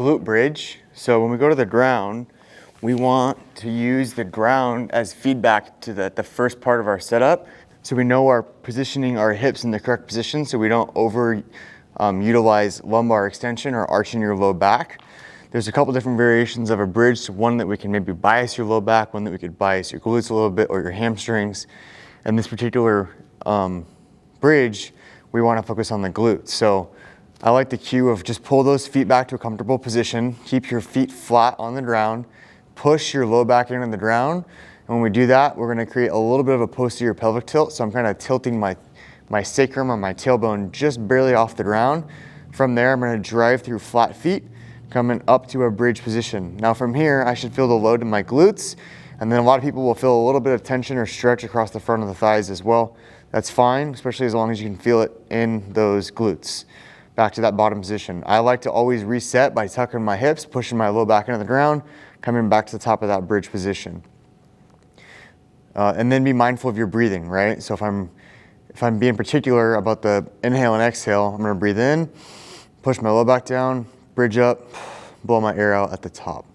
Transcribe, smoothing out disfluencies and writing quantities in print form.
glute bridge. So when we go to the ground, we want to use the ground as feedback to the first part of our setup. So we know our positioning our hips in the correct position so we don't utilize lumbar extension or arching your low back. There's a couple different variations of a bridge. So one that we can maybe bias your low back, one that we could bias your glutes a little bit or your hamstrings. And this particular bridge, we want to focus on the glutes. So I like the cue of just pull those feet back to a comfortable position, keep your feet flat on the ground, push your low back into the ground. And when we do that, we're going to create a little bit of a posterior pelvic tilt. So I'm kind of tilting my sacrum or my tailbone just barely off the ground. From there, I'm going to drive through flat feet, coming up to a bridge position. Now from here, I should feel the load in my glutes. And then a lot of people will feel a little bit of tension or stretch across the front of the thighs as well. That's fine, especially as long as you can feel it in those glutes. Back to that bottom position. I like to always reset by tucking my hips, pushing my low back into the ground, coming back to the top of that bridge position. And then be mindful of your breathing, right? So if I'm being particular about the inhale and exhale, I'm gonna breathe in, push my low back down, bridge up, blow my air out at the top.